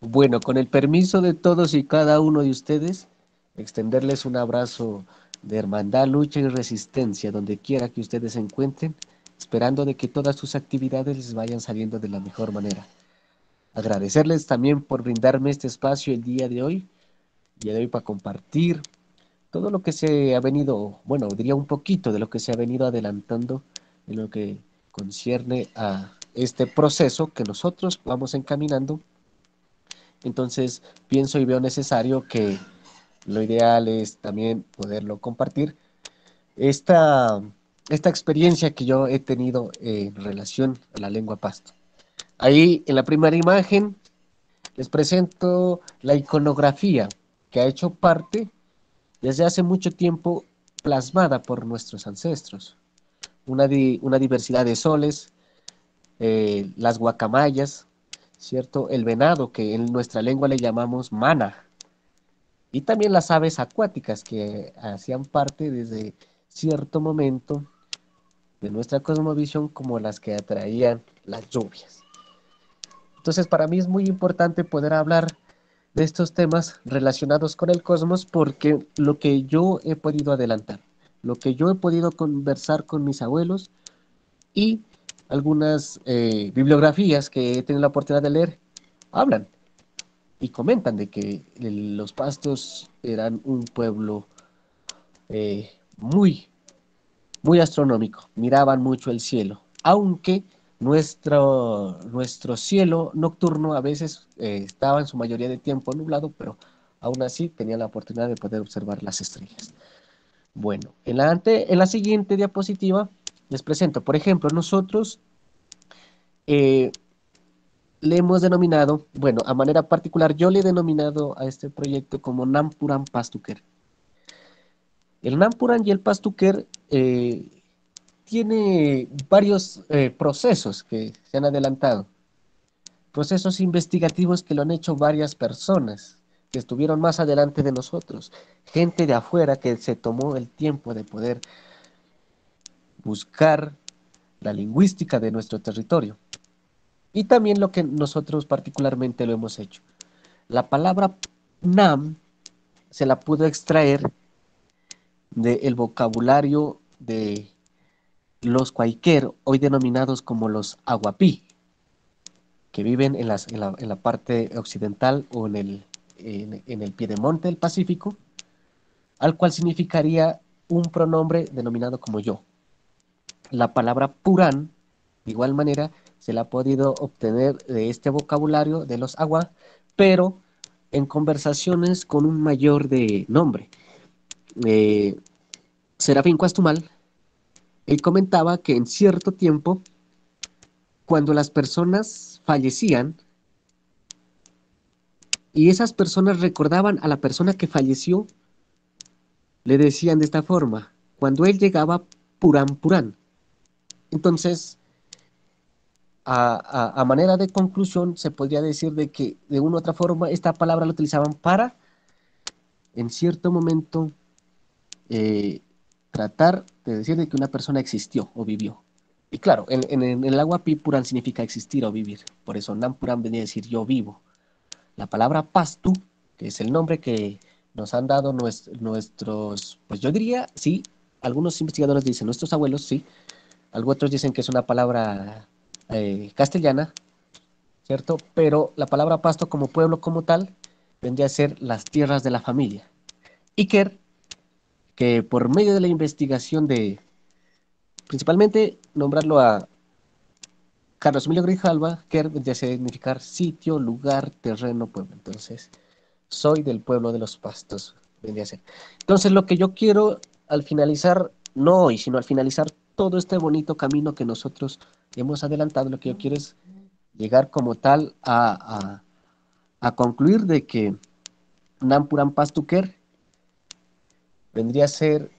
Bueno, con el permiso de todos y cada uno de ustedes, extenderles un abrazo de hermandad, lucha y resistencia donde quiera que ustedes se encuentren, esperando de que todas sus actividades les vayan saliendo de la mejor manera. Agradecerles también por brindarme este espacio el día de hoy para compartir todo lo que se ha venido, bueno, diría un poquito de lo que se ha venido adelantando en lo que concierne a este proceso que nosotros vamos encaminando. Entonces, pienso y veo necesario que lo ideal es también poderlo compartir. Esta, esta experiencia que yo he tenido en relación a la lengua pasto. Ahí en la primera imagen les presento la iconografía que ha hecho parte desde hace mucho tiempo plasmada por nuestros ancestros. Una diversidad de soles, las guacamayas, ¿cierto? El venado, que en nuestra lengua le llamamos mana, y también las aves acuáticas que hacían parte desde cierto momento de nuestra cosmovisión como las que atraían las lluvias. Entonces, para mí es muy importante poder hablar de estos temas relacionados con el cosmos porque lo que yo he podido adelantar, lo que yo he podido conversar con mis abuelos y algunas bibliografías que he tenido la oportunidad de leer, hablan y comentan de que los pastos eran un pueblo muy, muy astronómico, miraban mucho el cielo, aunque nuestro cielo nocturno a veces estaba en su mayoría de tiempo nublado, pero aún así tenía la oportunidad de poder observar las estrellas. Bueno, en la siguiente diapositiva les presento, por ejemplo, nosotros eh, le hemos denominado, bueno, a manera particular, yo le he denominado a este proyecto como Nampuran Pastuquer. El Nampuran y el Pastuquer tiene varios procesos que se han adelantado, procesos investigativos que lo han hecho varias personas que estuvieron más adelante de nosotros, gente de afuera que se tomó el tiempo de poder buscar la lingüística de nuestro territorio y también lo que nosotros particularmente lo hemos hecho. La palabra Nam se la pudo extraer del vocabulario de los Quaker, hoy denominados como los Aguapí, que viven en la parte occidental o en el piedemonte del Pacífico, al cual significaría un pronombre denominado como yo. La palabra Purán, de igual manera, se la ha podido obtener de este vocabulario de los Agua, pero en conversaciones con un mayor de nombre. Eh, Serafín Cuastumal, él comentaba que en cierto tiempo, cuando las personas fallecían, y esas personas recordaban a la persona que falleció, le decían de esta forma, cuando él llegaba, Purán Purán. Entonces, a manera de conclusión, se podría decir de que de una u otra forma esta palabra la utilizaban para, en cierto momento, eh, tratar de decir de que una persona existió o vivió. Y claro, en el agua Purán significa existir o vivir. Por eso Nampuran venía a decir yo vivo. La palabra pastu, que es el nombre que nos han dado nuestros, pues yo diría, sí, algunos investigadores dicen nuestros abuelos, sí, algunos otros dicen que es una palabra castellana, ¿cierto? Pero la palabra pasto como pueblo como tal vendría a ser las tierras de la familia. Iker, que por medio de la investigación de, principalmente nombrarlo a Carlos Emilio Grijalva, Ker vendría a significar sitio, lugar, terreno, pueblo. Entonces, soy del pueblo de los pastos, vendría a ser. Entonces, lo que yo quiero al finalizar, no hoy, sino al finalizar todo este bonito camino que nosotros hemos adelantado, lo que yo quiero es llegar como tal a concluir de que Nampuran Pastuquer vendría a ser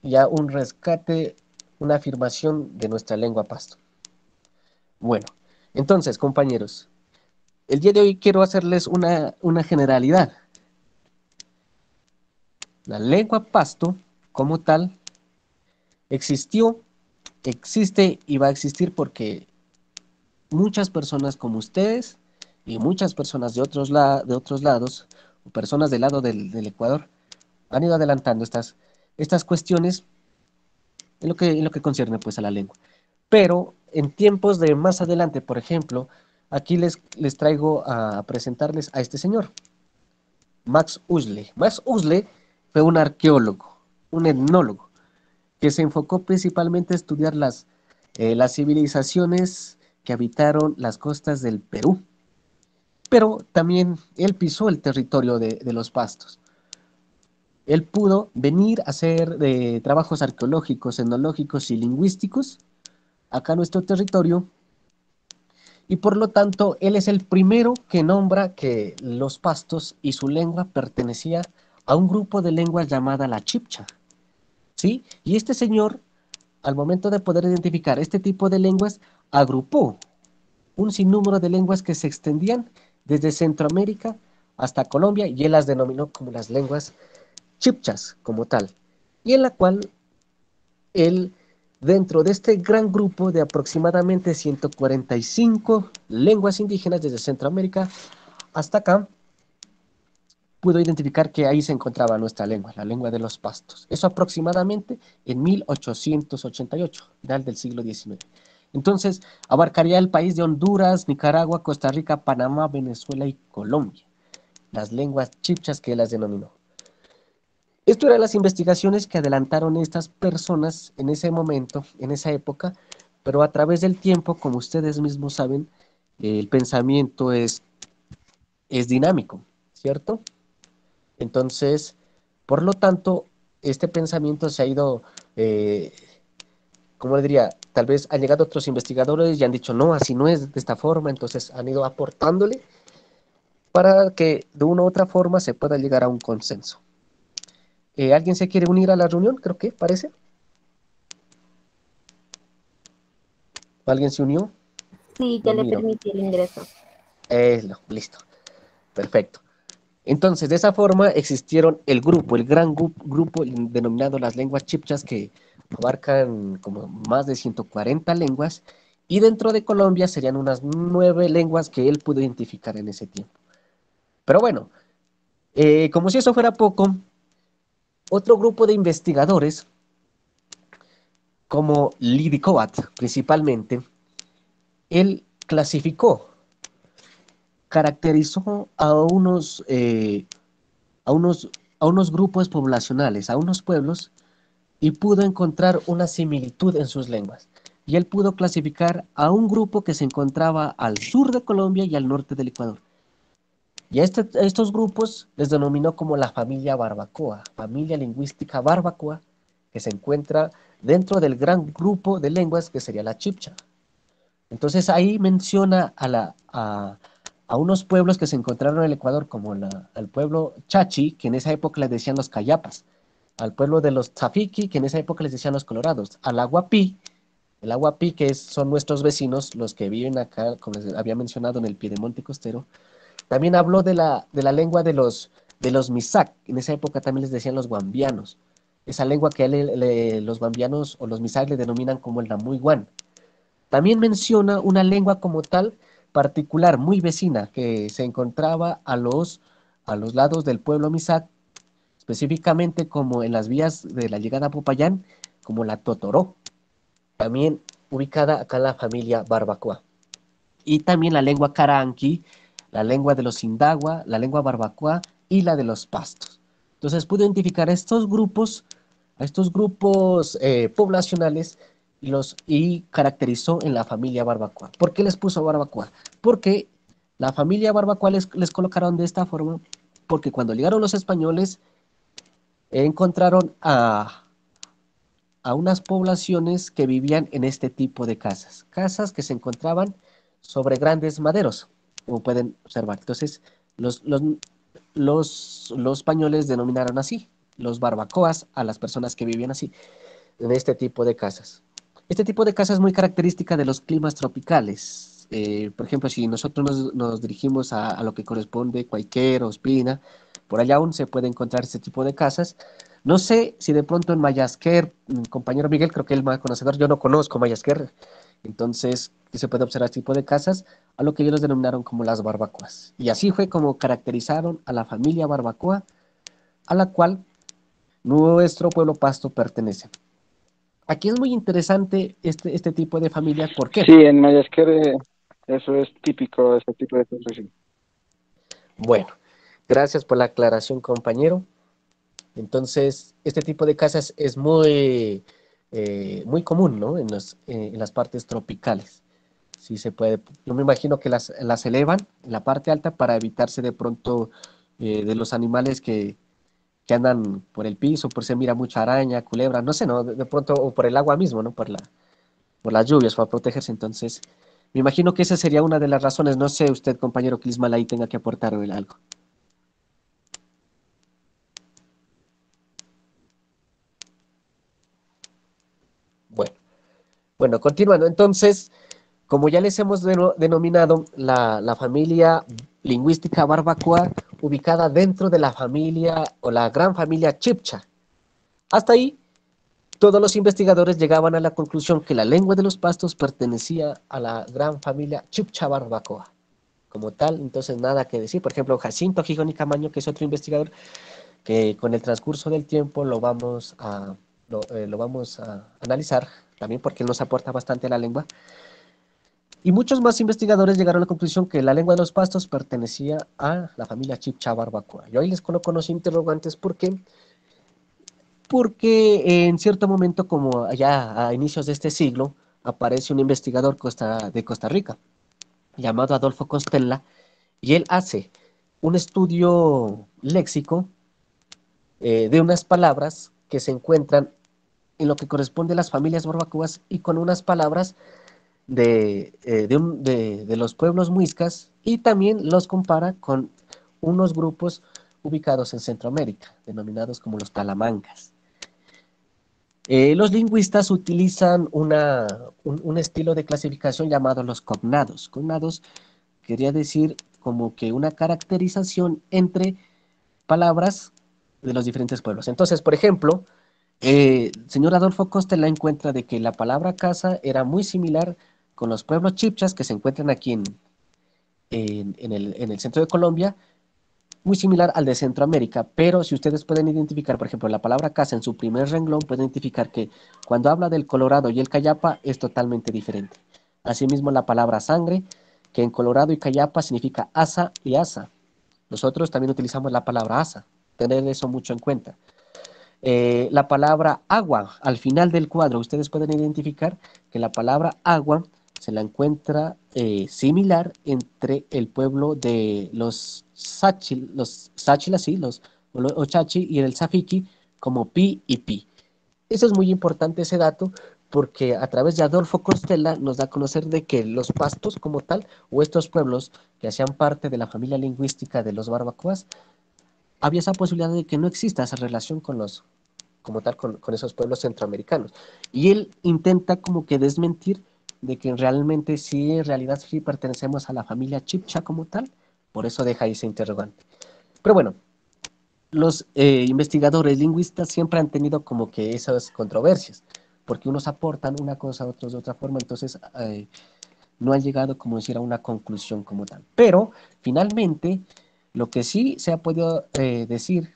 ya un rescate, una afirmación de nuestra lengua pasto. Bueno, entonces, compañeros, el día de hoy quiero hacerles una generalidad. La lengua pasto, como tal, existió, existe y va a existir porque muchas personas como ustedes y muchas personas de otros lados, o personas del lado del Ecuador, han ido adelantando estas cuestiones en lo que concierne pues a la lengua. Pero en tiempos de más adelante, por ejemplo, aquí les traigo a presentarles a este señor, Max Usle. Max Usle fue un arqueólogo, un etnólogo, que se enfocó principalmente a estudiar las civilizaciones que habitaron las costas del Perú, pero también él pisó el territorio de los pastos. Él pudo venir a hacer trabajos arqueológicos, etnológicos y lingüísticos acá en nuestro territorio, y por lo tanto él es el primero que nombra que los pastos y su lengua pertenecía a un grupo de lenguas llamada la chipcha, ¿sí? Y este señor, al momento de poder identificar este tipo de lenguas, agrupó un sinnúmero de lenguas que se extendían desde Centroamérica hasta Colombia, y él las denominó como las lenguas chipchas como tal, y en la cual él, dentro de este gran grupo de aproximadamente 145 lenguas indígenas desde Centroamérica hasta acá, pudo identificar que ahí se encontraba nuestra lengua, la lengua de los pastos. Eso aproximadamente en 1888, final del siglo XIX. Entonces, abarcaría el país de Honduras, Nicaragua, Costa Rica, Panamá, Venezuela y Colombia, las lenguas chipchas que él las denominó. Esto eran las investigaciones que adelantaron estas personas en ese momento, en esa época, pero a través del tiempo, como ustedes mismos saben, el pensamiento es dinámico, ¿cierto? Entonces, por lo tanto, este pensamiento se ha ido, ¿cómo le diría? Tal vez han llegado otros investigadores y han dicho, no, así no es de esta forma, entonces han ido aportándole para que de una u otra forma se pueda llegar a un consenso. ¿Alguien se quiere unir a la reunión? Creo que parece. ¿Alguien se unió? Sí, ya No le miro. permití el ingreso. Listo. Perfecto. Entonces, de esa forma existieron el gran grupo denominado las lenguas chipchas, que abarcan como más de 140 lenguas, y dentro de Colombia serían unas 9 lenguas que él pudo identificar en ese tiempo. Pero bueno, como si eso fuera poco, otro grupo de investigadores, como Lidicovat principalmente, él clasificó, caracterizó a unos, a unos grupos poblacionales, a unos pueblos, y pudo encontrar una similitud en sus lenguas. Y él pudo clasificar a un grupo que se encontraba al sur de Colombia y al norte del Ecuador. Y a estos grupos les denominó como la familia Barbacoa, familia lingüística Barbacoa, que se encuentra dentro del gran grupo de lenguas que sería la chipcha. Entonces ahí menciona a unos pueblos que se encontraron en el Ecuador, como al pueblo Chachi, que en esa época les decían los Cayapas, al pueblo de los Tzafiqui, que en esa época les decían los Colorados, al Aguapí, el Aguapí, son nuestros vecinos, los que viven acá, como les había mencionado, en el Piedemonte Costero. También habló de la lengua de los Misak, en esa época también les decían los guambianos, esa lengua que los guambianos o los Misak le denominan como el Namuy-Guan. También menciona una lengua como tal particular, muy vecina, que se encontraba a los lados del pueblo Misak, específicamente como en las vías de la llegada a Popayán, como la Totoró, también ubicada acá en la familia Barbacoa. Y también la lengua Caranqui, la lengua de los Indagua, la lengua Barbacoa y la de los Pastos. Entonces pude identificar a estos grupos poblacionales, y caracterizó en la familia Barbacoa. ¿Por qué les puso Barbacoa? Porque la familia Barbacoa les colocaron de esta forma, porque cuando llegaron los españoles encontraron a unas poblaciones que vivían en este tipo de casas, casas que se encontraban sobre grandes maderos, como pueden observar. Entonces, los, los, los españoles denominaron así, los barbacoas, a las personas que vivían así, en este tipo de casas. Este tipo de casa es muy característica de los climas tropicales. Por ejemplo, si nosotros nos dirigimos a lo que corresponde Cualquier o Ospina, por allá aún se puede encontrar este tipo de casas. No sé si de pronto en Mayasquer, compañero Miguel, creo que él más conocedor, yo no conozco Mayasquer, Entonces, se puede observar este tipo de casas, a lo que ellos denominaron como las barbacoas. Y así fue como caracterizaron a la familia barbacoa, a la cual nuestro pueblo pasto pertenece. Aquí es muy interesante este tipo de familia. ¿Por qué? Sí, en Mayasquere eso es típico, ese tipo de cosas. Sí. Bueno, gracias por la aclaración, compañero. Entonces, este tipo de casas es muy común, ¿no? En las partes tropicales. Sí se puede. Yo me imagino que las elevan en la parte alta para evitarse de pronto de los animales que andan por el piso, por si mira mucha araña, culebra, no sé, ¿no? De pronto, o por el agua mismo, ¿no? Por las lluvias, para protegerse. Entonces, me imagino que esa sería una de las razones. No sé usted, compañero Clismal, ahí tenga que aportar algo. Bueno, bueno, continuando. Entonces, como ya les hemos denominado, la familia lingüística barbacoa, ubicada dentro de la familia o la gran familia chipcha. Hasta ahí, todos los investigadores llegaban a la conclusión que la lengua de los pastos pertenecía a la gran familia chipcha barbacoa. Como tal, entonces nada que decir. Por ejemplo, Jacinto Gijón y Camaño, que es otro investigador, que con el transcurso del tiempo lo vamos a analizar, también porque nos aporta bastante a la lengua. Y muchos más investigadores llegaron a la conclusión que la lengua de los pastos pertenecía a la familia chipcha barbacoa. Yo ahí les coloco los interrogantes porque en cierto momento, como allá a inicios de este siglo, aparece un investigador de Costa Rica llamado Adolfo Costella y él hace un estudio léxico de unas palabras que se encuentran en lo que corresponde a las familias barbacoas y con unas palabras de los pueblos muiscas y también los compara con unos grupos ubicados en Centroamérica, denominados como los talamancas. Los lingüistas utilizan un estilo de clasificación llamado los cognados. Cognados quería decir como que una caracterización entre palabras de los diferentes pueblos. Entonces, por ejemplo, el señor Adolfo Costa la encuentra de que la palabra casa era muy similar con los pueblos chipchas que se encuentran aquí en el centro de Colombia, muy similar al de Centroamérica, pero si ustedes pueden identificar, por ejemplo, la palabra casa en su primer renglón, pueden identificar que cuando habla del Colorado y el Cayapa es totalmente diferente. Asimismo, la palabra sangre, que en Colorado y Cayapa significa asa y asa. Nosotros también utilizamos la palabra asa, tener eso mucho en cuenta. La palabra agua, al final del cuadro, ustedes pueden identificar que la palabra agua se la encuentra similar entre el pueblo de los Sáchila, sí, los Ochachi y el Safiki como pi y pi. Eso es muy importante ese dato porque a través de Adolfo Costella nos da a conocer de que los pastos como tal o estos pueblos que hacían parte de la familia lingüística de los barbacoas, había esa posibilidad de que no exista esa relación como tal con esos pueblos centroamericanos. Y él intenta como que desmentir de que realmente sí, en realidad sí pertenecemos a la familia Chipcha como tal, por eso deja ese interrogante. Pero bueno, los investigadores lingüistas siempre han tenido como que esas controversias, porque unos aportan una cosa, otros de otra forma, entonces no han llegado, como decir, a una conclusión como tal. Pero finalmente, lo que sí se ha podido decir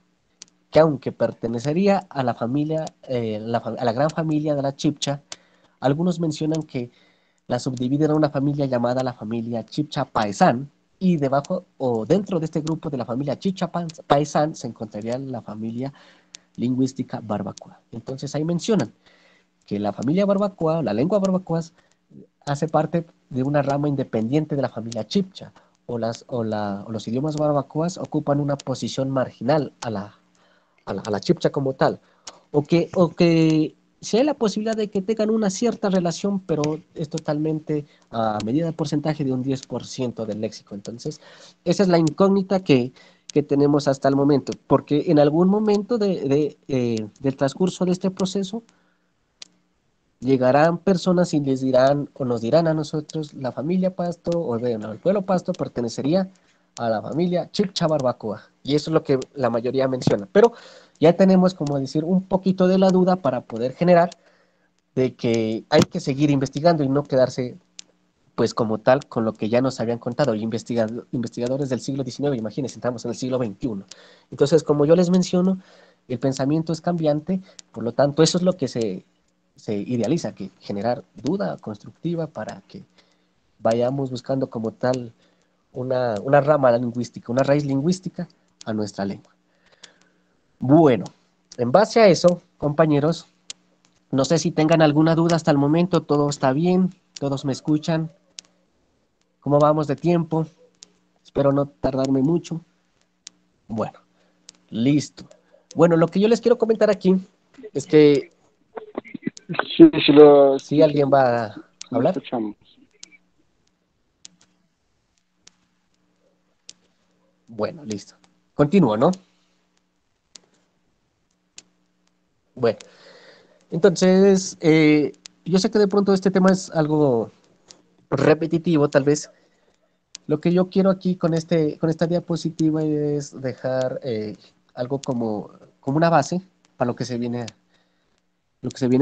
que aunque pertenecería a la familia, a la gran familia de la Chipcha, algunos mencionan que la subdividen a una familia llamada la familia Chipcha Paisán, y debajo o dentro de este grupo de la familia Chipcha Paisán se encontraría la familia lingüística barbacoa. Entonces ahí mencionan que la familia barbacoa, la lengua barbacoa, hace parte de una rama independiente de la familia Chipcha, o los idiomas barbacoas ocupan una posición marginal a la chipcha como tal, o que si hay la posibilidad de que tengan una cierta relación, pero es totalmente a medida de porcentaje de un 10% del léxico. Entonces, esa es la incógnita que tenemos hasta el momento, porque en algún momento del transcurso de este proceso, llegarán personas y les dirán o nos dirán a nosotros, la familia Pasto o bueno, el pueblo Pasto pertenecería a la familia Chipcha Barbacoa. Y eso es lo que la mayoría menciona. Pero ya tenemos, como decir, un poquito de la duda para poder generar de que hay que seguir investigando y no quedarse pues como tal con lo que ya nos habían contado, investigadores del siglo XIX, imagínense, estamos en el siglo XXI. Entonces, como yo les menciono, el pensamiento es cambiante, por lo tanto, eso es lo que se idealiza, que generar duda constructiva para que vayamos buscando como tal una rama lingüística, una raíz lingüística a nuestra lengua. Bueno, en base a eso, compañeros, no sé si tengan alguna duda hasta el momento, todo está bien, todos me escuchan, ¿cómo vamos de tiempo? Espero no tardarme mucho. Bueno, listo. Bueno, lo que yo les quiero comentar aquí es que Sí, sí lo si escucho, alguien va a sí lo hablar, escuchamos. bueno, listo. Continúo, ¿no? Bueno, entonces, yo sé que de pronto este tema es algo repetitivo, tal vez. Lo que yo quiero aquí con esta diapositiva es dejar algo como una base para lo que se viene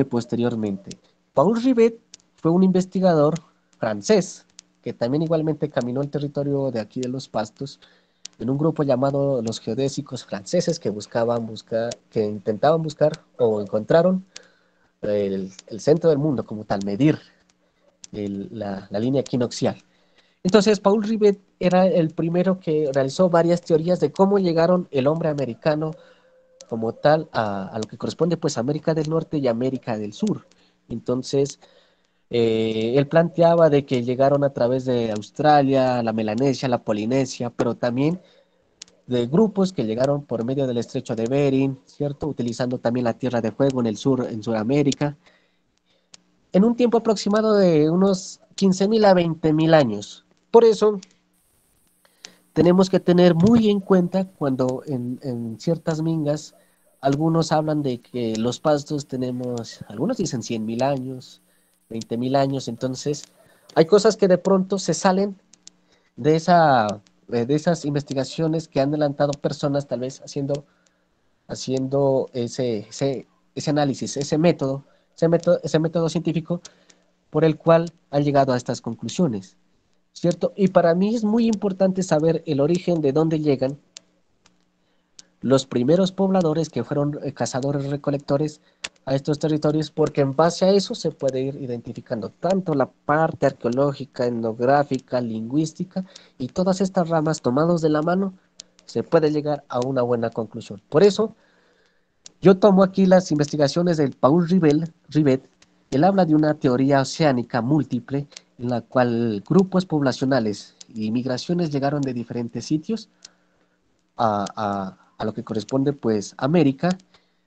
posteriormente. Paul Rivet fue un investigador francés que también igualmente caminó el territorio de aquí de los Pastos en un grupo llamado los geodésicos franceses que intentaban buscar o encontraron el centro del mundo como tal, medir la línea equinoccial. Entonces, Paul Rivet era el primero que realizó varias teorías de cómo llegaron el hombre americano como tal a lo que corresponde pues a América del Norte y América del Sur. Entonces, él planteaba de que llegaron a través de Australia, la Melanesia, la Polinesia, pero también de grupos que llegaron por medio del estrecho de Bering, ¿cierto? Utilizando también la Tierra de Fuego en el sur, en Sudamérica, en un tiempo aproximado de unos 15.000 a 20.000 años. Por eso, tenemos que tener muy en cuenta cuando en ciertas mingas algunos hablan de que los pastos tenemos, algunos dicen 100.000 años, 20.000 años, entonces hay cosas que de pronto se salen de esas investigaciones que han adelantado personas tal vez haciendo ese análisis, ese método científico por el cual han llegado a estas conclusiones. ¿Cierto? Y para mí es muy importante saber el origen de dónde llegan los primeros pobladores que fueron cazadores recolectores a estos territorios, porque en base a eso se puede ir identificando tanto la parte arqueológica, etnográfica, lingüística y todas estas ramas tomados de la mano, se puede llegar a una buena conclusión. Por eso, yo tomo aquí las investigaciones del Rivet. Él habla de una teoría oceánica múltiple en la cual grupos poblacionales y migraciones llegaron de diferentes sitios a lo que corresponde pues a América,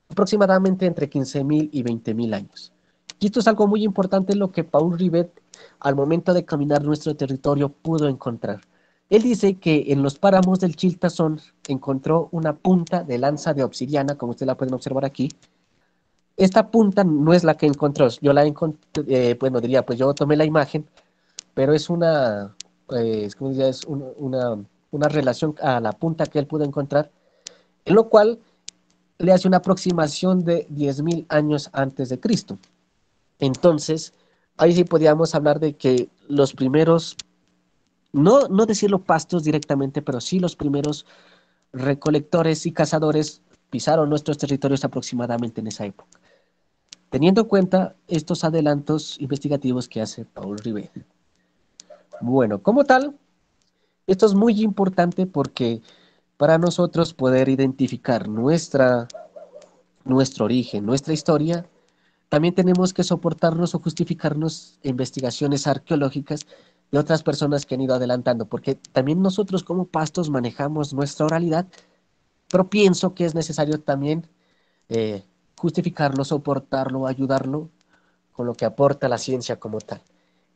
aproximadamente entre 15.000 y 20.000 años. Y esto es algo muy importante lo que Paul Rivet al momento de caminar nuestro territorio pudo encontrar. Él dice que en los páramos del Chiltazón encontró una punta de lanza de obsidiana, como ustedes la pueden observar aquí. Esta punta no es la que encontró, yo la encontré, bueno, diría, pues yo tomé la imagen, pero es ¿cómo diría? Es una relación a la punta que él pudo encontrar, en lo cual le hace una aproximación de 10.000 años antes de Cristo. Entonces, ahí sí podíamos hablar de que los primeros, no decirlo pastos directamente, pero sí los primeros recolectores y cazadores pisaron nuestros territorios aproximadamente en esa época, teniendo en cuenta estos adelantos investigativos que hace Paul Rivet. Bueno, como tal, esto es muy importante porque para nosotros poder identificar nuestro origen, nuestra historia, también tenemos que soportarnos o justificarnos investigaciones arqueológicas de otras personas que han ido adelantando, porque también nosotros como pastos manejamos nuestra oralidad, pero pienso que es necesario también eh, justificarlo, soportarlo, ayudarlo con lo que aporta la ciencia como tal.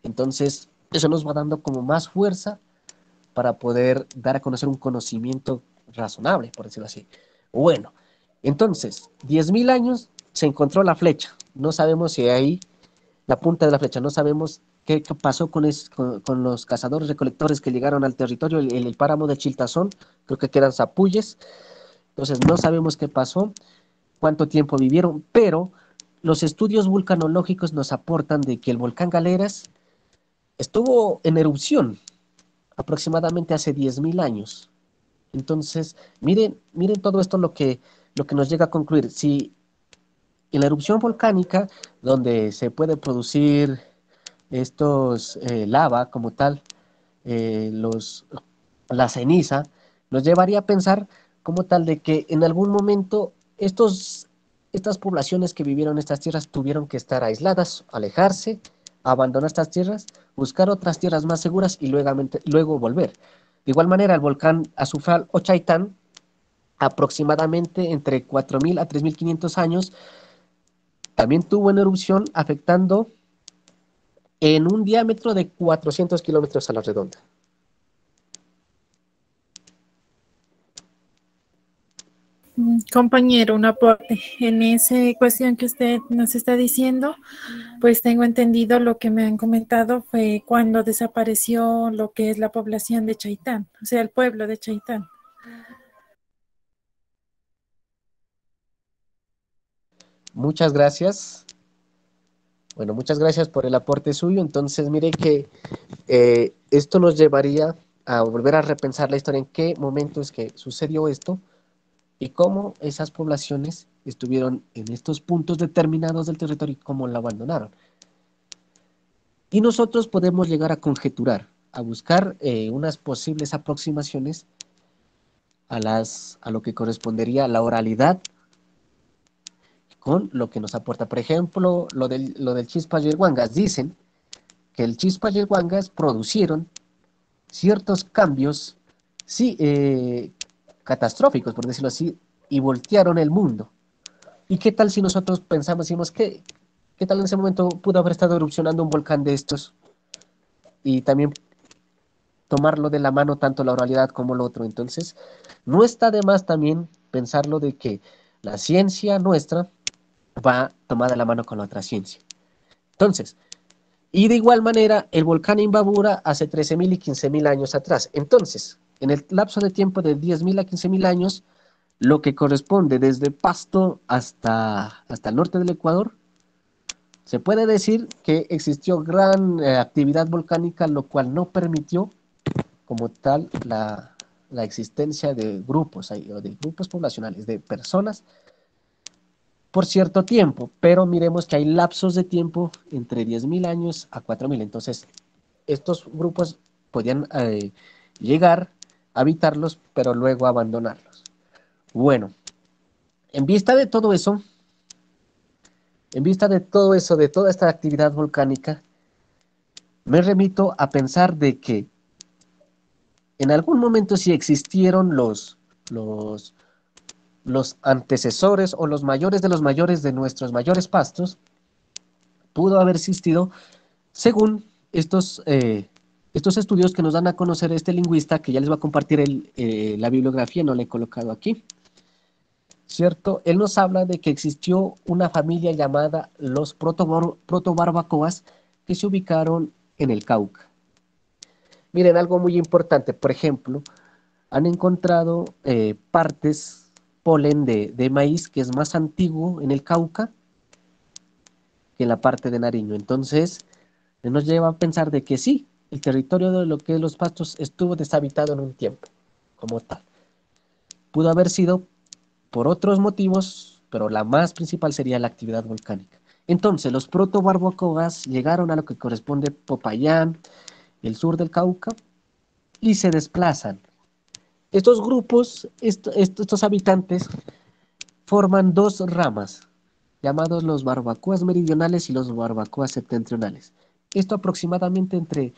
Entonces, eso nos va dando como más fuerza para poder dar a conocer un conocimiento razonable, por decirlo así. Bueno, entonces, 10.000 años se encontró la flecha. No sabemos si ahí, la punta de la flecha, no sabemos qué pasó con los cazadores recolectores que llegaron al territorio, el páramo de Chiltazón, creo que quedan zapulles. Entonces, no sabemos qué pasó, cuánto tiempo vivieron, pero los estudios vulcanológicos nos aportan de que el volcán Galeras estuvo en erupción aproximadamente hace 10.000 años. Entonces, miren todo esto lo que nos llega a concluir. Si en la erupción volcánica, donde se puede producir estos lava como tal, la ceniza, nos llevaría a pensar como tal de que en algún momento estas poblaciones que vivieron en estas tierras tuvieron que estar aisladas, alejarse, abandonar estas tierras, buscar otras tierras más seguras y luego volver. De igual manera, el volcán Azufral o Chaitán, aproximadamente entre 4.000 a 3.500 años, también tuvo una erupción afectando en un diámetro de 400 kilómetros a la redonda. Compañero, un aporte. En esa cuestión que usted nos está diciendo, pues tengo entendido lo que me han comentado fue cuando desapareció lo que es la población de Chaitán, o sea, el pueblo de Chaitán. Muchas gracias. Bueno, muchas gracias por el aporte suyo. Entonces, mire que esto nos llevaría a volver a repensar la historia, en qué momento es que sucedió esto y cómo esas poblaciones estuvieron en estos puntos determinados del territorio y cómo la abandonaron. Y nosotros podemos llegar a conjeturar, a buscar unas posibles aproximaciones a lo que correspondería a la oralidad con lo que nos aporta. Por ejemplo, lo del Chispas y el Huangas. Dicen que el Chispas y el Huangas producieron ciertos cambios, sí, catastróficos, por decirlo así, y voltearon el mundo. ¿Y qué tal si nosotros pensamos, decimos, qué tal en ese momento pudo haber estado erupcionando un volcán de estos y también tomarlo de la mano tanto la oralidad como lo otro? Entonces, no está de más también pensarlo de que la ciencia nuestra va tomada de la mano con la otra ciencia. Entonces, y de igual manera, el volcán Imbabura hace 13.000 y 15.000 años atrás. Entonces, en el lapso de tiempo de 10.000 a 15.000 años, lo que corresponde desde Pasto hasta el norte del Ecuador, se puede decir que existió gran actividad volcánica, lo cual no permitió como tal la existencia de grupos, o de grupos poblacionales, de personas por cierto tiempo, pero miremos que hay lapsos de tiempo entre 10.000 años a 4.000. Entonces, estos grupos podían llegar a habitarlos, pero luego abandonarlos. Bueno, en vista de todo eso, de toda esta actividad volcánica, me remito a pensar de que en algún momento sí existieron los, los antecesores o los mayores de nuestros mayores pastos, pudo haber existido según estos estudios que nos dan a conocer este lingüista, que ya les va a compartir la bibliografía, no la he colocado aquí, ¿cierto? Él nos habla de que existió una familia llamada los protobarbacoas que se ubicaron en el Cauca. Miren, algo muy importante, por ejemplo, han encontrado partes, polen de maíz, que es más antiguo en el Cauca que en la parte de Nariño. Entonces, nos lleva a pensar de que sí, el territorio de lo que es los pastos estuvo deshabitado en un tiempo, como tal. Pudo haber sido por otros motivos, pero la más principal sería la actividad volcánica. Entonces, los protobarbacoas llegaron a lo que corresponde Popayán, el sur del Cauca, y se desplazan. Estos grupos, estos habitantes, forman dos ramas, llamados los barbacoas meridionales y los barbacoas septentrionales. Esto aproximadamente entre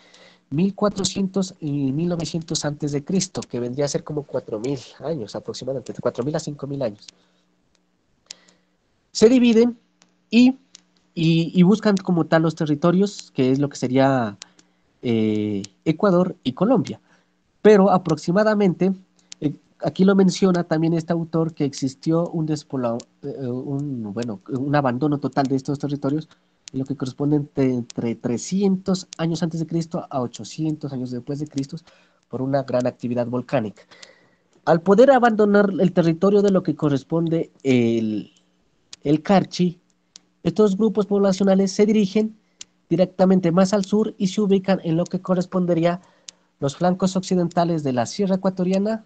1.400 y 1.900 antes de Cristo, que vendría a ser como 4.000 años aproximadamente, de 4.000 a 5.000 años. Se dividen y, y buscan como tal los territorios, que es lo que sería Ecuador y Colombia. Pero aproximadamente, aquí lo menciona también este autor, que existió un abandono total de estos territorios, en lo que corresponde entre 300 años antes de Cristo a 800 años después de Cristo, por una gran actividad volcánica. Al poder abandonar el territorio de lo que corresponde el Carchi, Estos grupos poblacionales se dirigen directamente más al sur y se ubican en lo que correspondería los flancos occidentales de la Sierra Ecuatoriana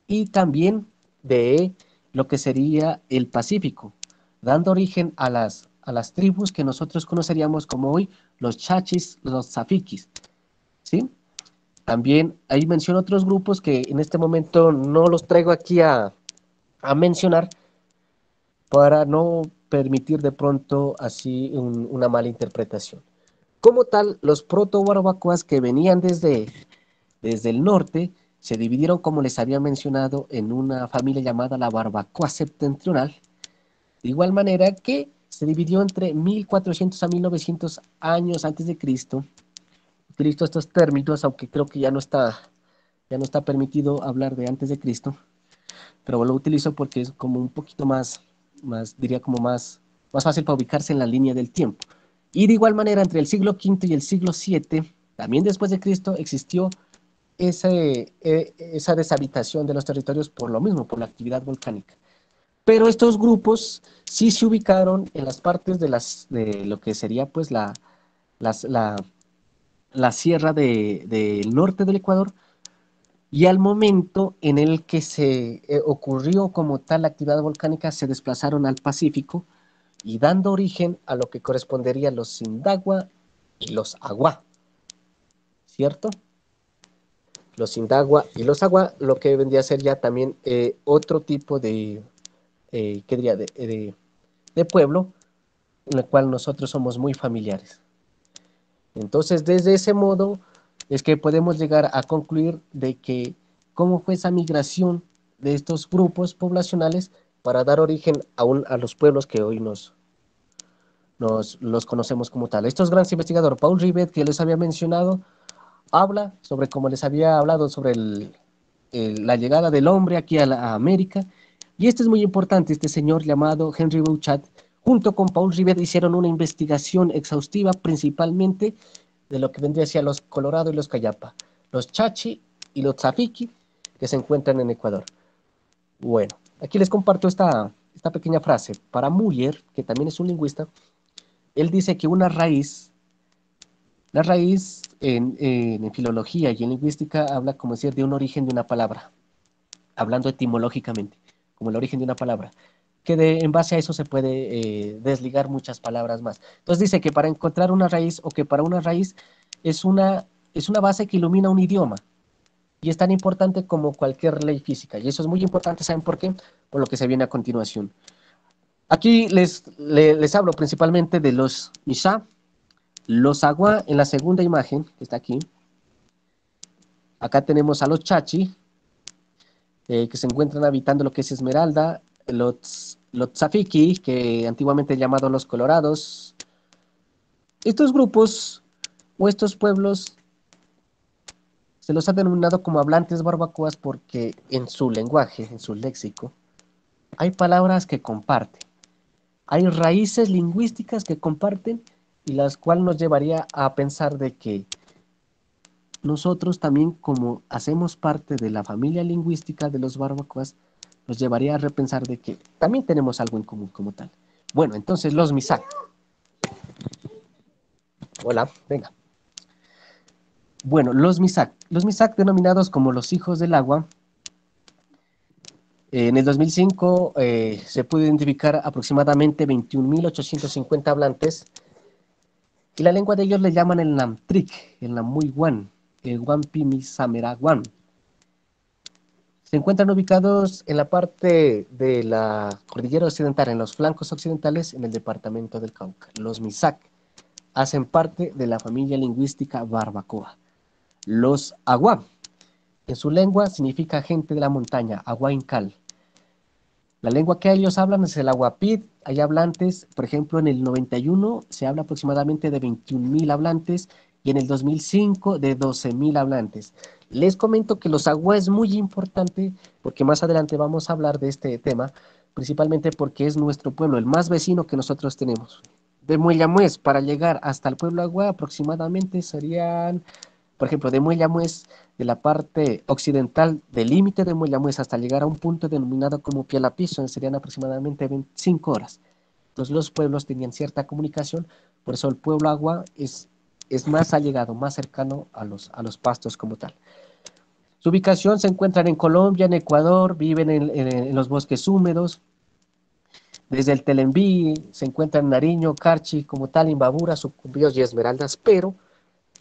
y también de lo que sería el Pacífico, dando origen a las tribus que nosotros conoceríamos como hoy los chachis, los zafiquis, ¿sí? También ahí menciono otros grupos que en este momento no los traigo aquí a mencionar para no permitir de pronto así una mala interpretación. Como tal, los proto-barbacoas que venían desde el norte se dividieron, como les había mencionado, en una familia llamada la barbacoa septentrional, de igual manera que se dividió entre 1400 a 1900 años antes de Cristo. Utilizo estos términos, aunque creo que ya no está permitido hablar de antes de Cristo, pero lo utilizo porque es como un poquito diría como más fácil para ubicarse en la línea del tiempo. Y de igual manera, entre el siglo V y el siglo VII, también después de Cristo, existió esa deshabitación de los territorios por lo mismo, por la actividad volcánica. Pero estos grupos sí se ubicaron en las partes de lo que sería pues las- la, la sierra del norte del Ecuador, y al momento en el que se ocurrió como tal la actividad volcánica, se desplazaron al Pacífico y dando origen a lo que correspondería a los Sindagua y los Agua, ¿cierto? Los Sindagua y los Agua, lo que vendría a ser ya también otro tipo ¿qué diría? De pueblo, en el cual nosotros somos muy familiares. Entonces, desde ese modo es que podemos llegar a concluir de que cómo fue esa migración de estos grupos poblacionales para dar origen a los pueblos que hoy los conocemos como tal. Estos grandes investigadores, Paul Rivet, que les había mencionado, habla sobre, como les había hablado, sobre la llegada del hombre aquí a América. Y este es muy importante, este señor llamado Henry Bouchat, junto con Paul Rivet, hicieron una investigación exhaustiva principalmente de lo que vendría hacia los Colorado y los Cayapa, los Chachi y los Zafiki, que se encuentran en Ecuador. Bueno, aquí les comparto esta pequeña frase. Para Muller, que también es un lingüista, él dice que la raíz en filología y en lingüística habla, como decir, de un origen de una palabra, hablando etimológicamente, como el origen de una palabra, que en base a eso se puede desligar muchas palabras más. Entonces dice que para encontrar una raíz o que para una raíz es es una base que ilumina un idioma y es tan importante como cualquier ley física. Y eso es muy importante, ¿saben por qué? Por lo que se viene a continuación. Aquí les hablo principalmente de los Misha, los Agua en la segunda imagen, que está aquí. Acá tenemos a los Chachi, que se encuentran habitando lo que es Esmeralda, los Tzafiki, que antiguamente llamados los Colorados. Estos grupos o estos pueblos se los ha denominado como hablantes barbacoas porque en su lenguaje, en su léxico, hay palabras que comparten, hay raíces lingüísticas que comparten y las cuales nos llevaría a pensar de que nosotros también, como hacemos parte de la familia lingüística de los barbacoas, nos llevaría a repensar de que también tenemos algo en común como tal. Bueno, entonces los Misak. Hola, venga. Bueno, los Misak denominados como los hijos del agua, en el 2005 se pudo identificar aproximadamente 21.850 hablantes y la lengua de ellos le llaman el Namtrik, el Namuiwan, el Wampimi Samerawan. Se encuentran ubicados en la parte de la cordillera occidental, en los flancos occidentales, en el departamento del Cauca. Los Misak hacen parte de la familia lingüística barbacoa. Los Agua, en su lengua significa gente de la montaña, Agua Incal. La lengua que ellos hablan es el aguapid. Hay hablantes, por ejemplo, en el 91 se habla aproximadamente de 21.000 hablantes y en el 2005 de 12.000 hablantes. Les comento que los agua es muy importante porque más adelante vamos a hablar de este tema, principalmente porque es nuestro pueblo, el más vecino que nosotros tenemos. De Muellamuez para llegar hasta el pueblo Agua aproximadamente serían, por ejemplo, de Muellamuez, de la parte occidental del límite de Muellamuez hasta llegar a un punto denominado como Pielapiso, serían aproximadamente 25 horas. Entonces los pueblos tenían cierta comunicación, por eso el pueblo agua es más allegado, más cercano a los pastos como tal. Su ubicación se encuentran en Colombia, en Ecuador, viven en los bosques húmedos. Desde el Telembí se encuentran en Nariño, Carchi, como tal, Imbabura, Sucumbíos y Esmeraldas, pero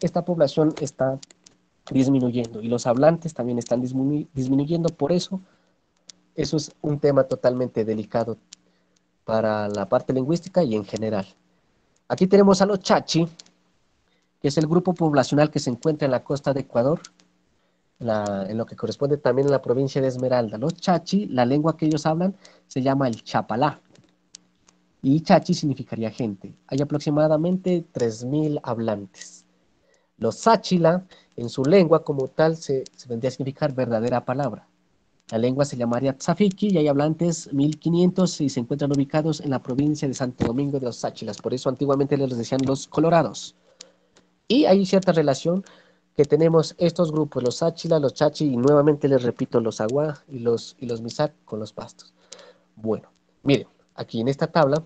esta población está disminuyendo y los hablantes también están disminuyendo, por eso es un tema totalmente delicado para la parte lingüística y en general. Aquí tenemos a los Chachi, que es el grupo poblacional que se encuentra en la costa de Ecuador, en lo que corresponde también a la provincia de Esmeralda. Los Chachi, la lengua que ellos hablan, se llama el Chapalá. Y Chachi significaría gente. Hay aproximadamente 3.000 hablantes. Los Sáchila, en su lengua como tal, se vendría a significar verdadera palabra. La lengua se llamaría Tzafiki y hay hablantes 1.500 y se encuentran ubicados en la provincia de Santo Domingo de los Sáchilas. Por eso antiguamente les decían los colorados. Y hay cierta relación que tenemos estos grupos, los Sáchila, los Chachi y nuevamente les repito, los Agua y los Misak con los pastos. Bueno, miren, aquí en esta tabla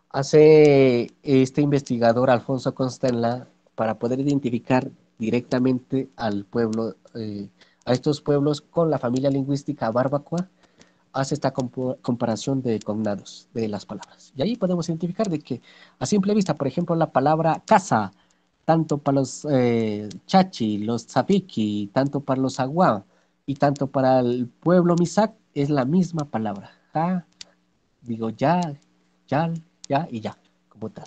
hace este investigador Alfonso Constanla para poder identificar directamente al pueblo, a estos pueblos con la familia lingüística barbacoa, hace esta comparación de cognados de las palabras. Y ahí podemos identificar de que a simple vista, por ejemplo, la palabra casa, tanto para los chachi, los zapiki, tanto para los agua y tanto para el pueblo misak, es la misma palabra. Ja, digo ya, ya y ya, como tal.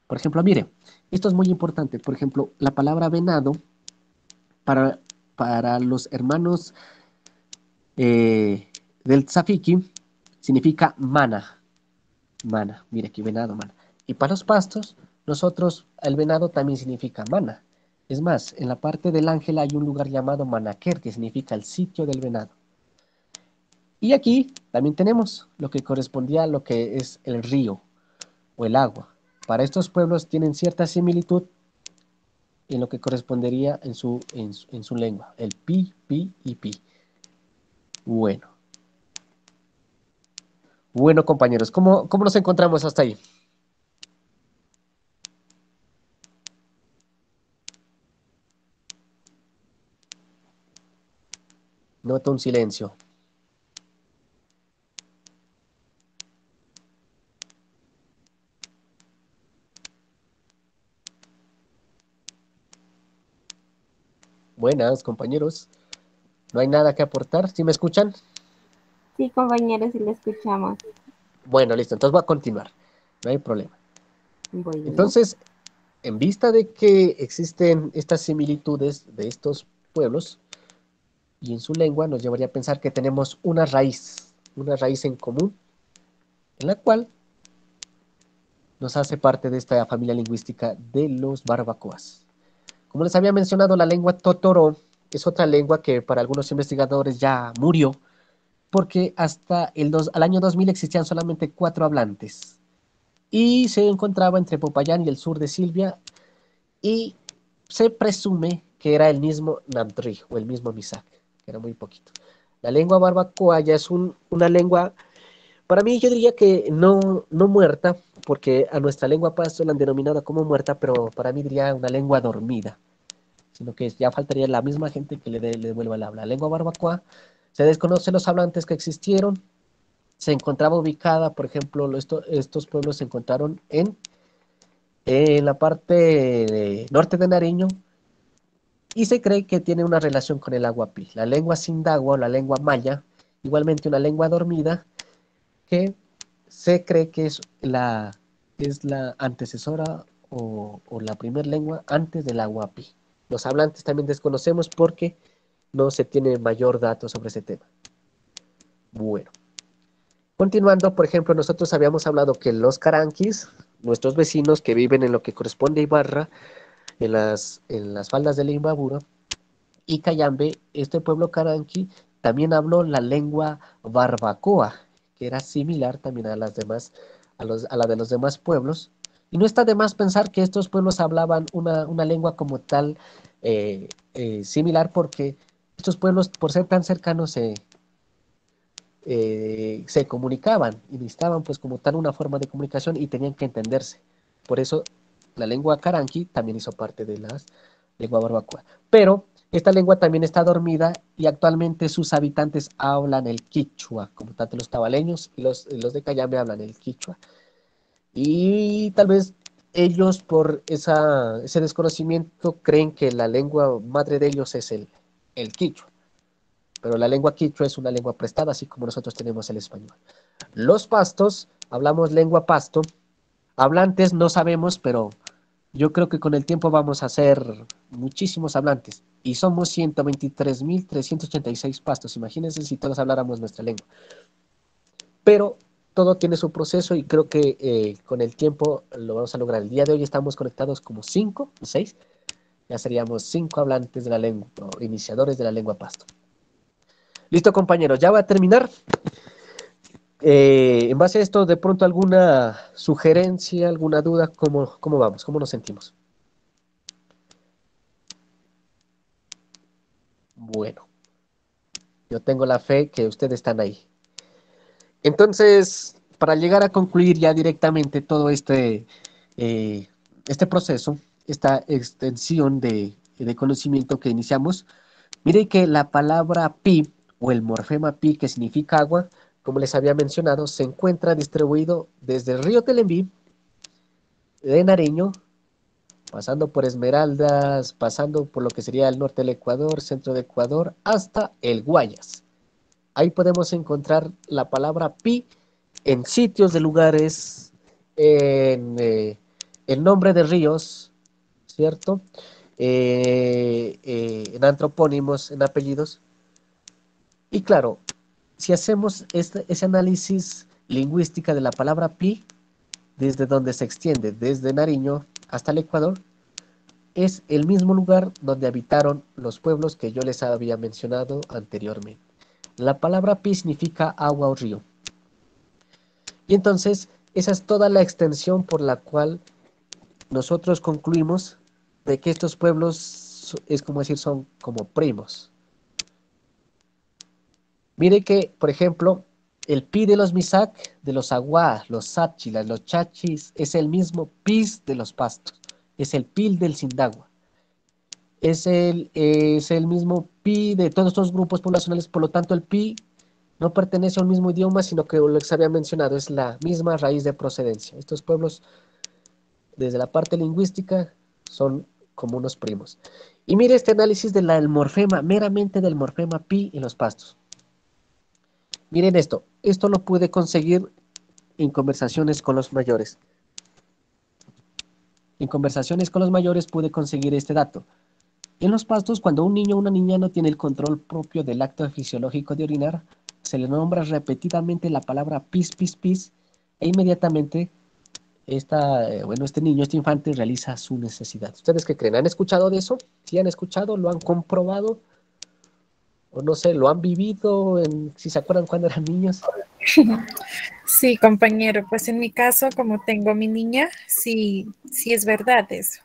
Por ejemplo, mire, esto es muy importante. Por ejemplo, la palabra venado para, para los hermanos del Tzafiki significa mana, mana. Mire aquí, venado, mana. Y para los pastos, nosotros, el venado también significa mana. Es más, en la parte del ángel hay un lugar llamado Manaquer, que significa el sitio del venado. Y aquí también tenemos lo que correspondía a lo que es el río o el agua. Para estos pueblos tienen cierta similitud en lo que correspondería en su lengua, el pi, pi y pi. Bueno, bueno compañeros, ¿cómo nos encontramos hasta ahí? Noto un silencio. Buenas, compañeros. ¿No hay nada que aportar? ¿Sí me escuchan? Sí, compañeros, sí lo escuchamos. Bueno, listo, entonces voy a continuar. No hay problema. Bueno, Entonces, en vista de que existen estas similitudes de estos pueblos y en su lengua, nos llevaría a pensar que tenemos una raíz en común, en la cual nos hace parte de esta familia lingüística de los barbacoas. Como les había mencionado, la lengua totoró es otra lengua que para algunos investigadores ya murió, porque hasta al año 2000 existían solamente 4 hablantes y se encontraba entre Popayán y el sur de Silvia y se presume que era el mismo Namdri o el mismo Misak, que era muy poquito. La lengua barbacoa ya es una lengua, para mí yo diría que no muerta, porque a nuestra lengua pasto la han denominado como muerta, pero para mí diría una lengua dormida, sino que ya faltaría la misma gente que le devuelva el habla. La lengua barbacoa, se desconocen los hablantes que existieron, se encontraba ubicada, por ejemplo, estos pueblos se encontraron en la parte norte de Nariño y se cree que tiene una relación con el aguapi. La lengua sindagua o la lengua maya, igualmente una lengua dormida que se cree que es la antecesora o la primer lengua antes del aguapi. Los hablantes también desconocemos porque no se tiene mayor dato sobre ese tema. Bueno, continuando, por ejemplo, nosotros habíamos hablado que los caranquis, nuestros vecinos que viven en lo que corresponde a Ibarra, en las faldas de la Imbabura, y Cayambe, este pueblo caranqui también habló la lengua barbacoa, que era similar también a las demás, a la de los demás pueblos. Y no está de más pensar que estos pueblos hablaban una lengua como tal similar, porque estos pueblos, por ser tan cercanos, se comunicaban y necesitaban pues como tal una forma de comunicación y tenían que entenderse. Por eso la lengua caranqui también hizo parte de la lengua barbacoa. Pero esta lengua también está dormida y actualmente sus habitantes hablan el quichua, como tanto los tabaleños y los de Cayambe hablan el quichua. Y tal vez ellos por ese desconocimiento creen que la lengua madre de ellos es el quichua. Pero la lengua quichua es una lengua prestada, así como nosotros tenemos el español. Los pastos, hablamos lengua pasto. Hablantes no sabemos, pero yo creo que con el tiempo vamos a ser muchísimos hablantes. Y somos 123.386 pastos. Imagínense si todos habláramos nuestra lengua. Pero todo tiene su proceso y creo que con el tiempo lo vamos a lograr. El día de hoy estamos conectados como 5, 6. Ya seríamos 5 hablantes de la lengua, o iniciadores de la lengua pasto. Listo, compañeros, ya va a terminar. En base a esto, de pronto alguna sugerencia, alguna duda, ¿cómo vamos? ¿Cómo nos sentimos? Bueno, yo tengo la fe que ustedes están ahí. Entonces, para llegar a concluir ya directamente todo este proceso, esta extensión de conocimiento que iniciamos, mire que la palabra pi o el morfema pi, que significa agua, como les había mencionado, se encuentra distribuido desde el río Telembí, de Nariño, pasando por Esmeraldas, pasando por lo que sería el norte del Ecuador, centro de Ecuador, hasta el Guayas. Ahí podemos encontrar la palabra pi en sitios de lugares, en nombre de ríos, ¿cierto? En antropónimos, en apellidos. Y claro, si hacemos ese análisis lingüística de la palabra pi, desde donde se extiende, desde Nariño hasta el Ecuador, es el mismo lugar donde habitaron los pueblos que yo les había mencionado anteriormente. La palabra pi significa agua o río. Y entonces, esa es toda la extensión por la cual nosotros concluimos de que estos pueblos, es como decir, son como primos. Mire que, por ejemplo, el pi de los Misak, de los Aguá, los Sáchilas, los Chachis, es el mismo pis de los Pastos. Es el pil del Sindagua. Es el mismo pi de todos estos grupos poblacionales. Por lo tanto, el pi no pertenece a un mismo idioma, sino que lo que se había mencionado es la misma raíz de procedencia. Estos pueblos, desde la parte lingüística, son como unos primos. Y mire este análisis del morfema, meramente del morfema pi en los pastos. Miren esto lo pude conseguir en conversaciones con los mayores. En conversaciones con los mayores pude conseguir este dato. En los pastos, cuando un niño o una niña no tiene el control propio del acto fisiológico de orinar, se le nombra repetidamente la palabra pis, pis, pis, e inmediatamente este niño, este infante realiza su necesidad. ¿Ustedes qué creen? ¿Han escuchado de eso? ¿Sí han escuchado? ¿Lo han comprobado? O no sé, ¿lo han vivido? Si se acuerdan cuando eran niños. Sí, compañero, pues en mi caso, como tengo mi niña, sí es verdad eso.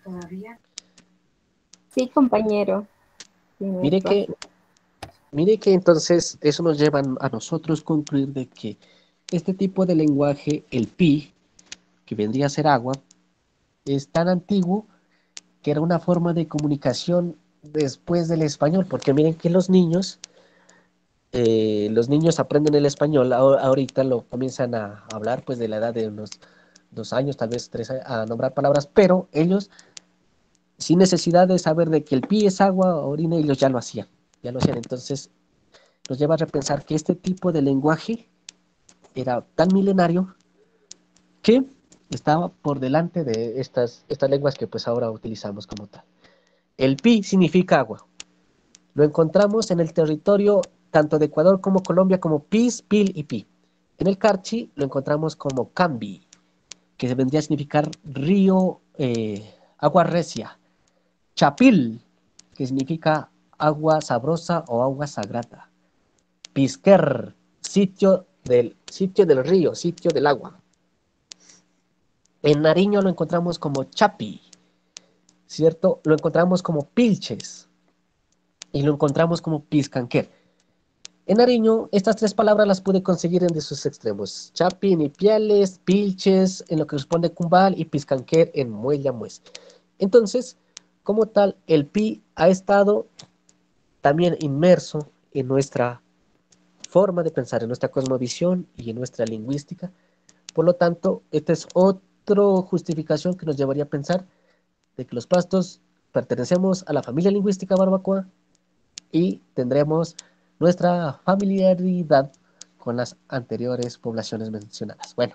¿Todavía? Sí, compañero. Sí, Mire que entonces eso nos lleva a nosotros concluir de que este tipo de lenguaje, el pi, que vendría a ser agua, es tan antiguo que era una forma de comunicación después del español, porque miren que los niños aprenden el español, ahorita lo comienzan a hablar pues de la edad de unos 2 años, tal vez 3 años, a nombrar palabras, pero ellos, sin necesidad de saber de que el pi es agua, orina, ellos ya lo hacían. Entonces nos lleva a repensar que este tipo de lenguaje era tan milenario que estaba por delante de estas lenguas que pues ahora utilizamos como tal. El pi significa agua. Lo encontramos en el territorio tanto de Ecuador como Colombia como pis, pil y pi. En el Carchi lo encontramos como cambi, que vendría a significar río, agua recia. Chapil, que significa agua sabrosa o agua sagrada. Pisquer, sitio del río, sitio del agua. En Nariño lo encontramos como chapi, ¿cierto? Lo encontramos como pilches y lo encontramos como piscanquer. En Nariño, estas tres palabras las pude conseguir en de sus extremos. Chapi en Ipiales, Pilches en lo que corresponde a Cumbal y Piscanquer en Muella Muez. Entonces, como tal, el pi ha estado también inmerso en nuestra forma de pensar, en nuestra cosmovisión y en nuestra lingüística. Por lo tanto, esta es otra justificación que nos llevaría a pensar de que los pastos pertenecemos a la familia lingüística barbacoa y tendremos nuestra familiaridad con las anteriores poblaciones mencionadas. Bueno,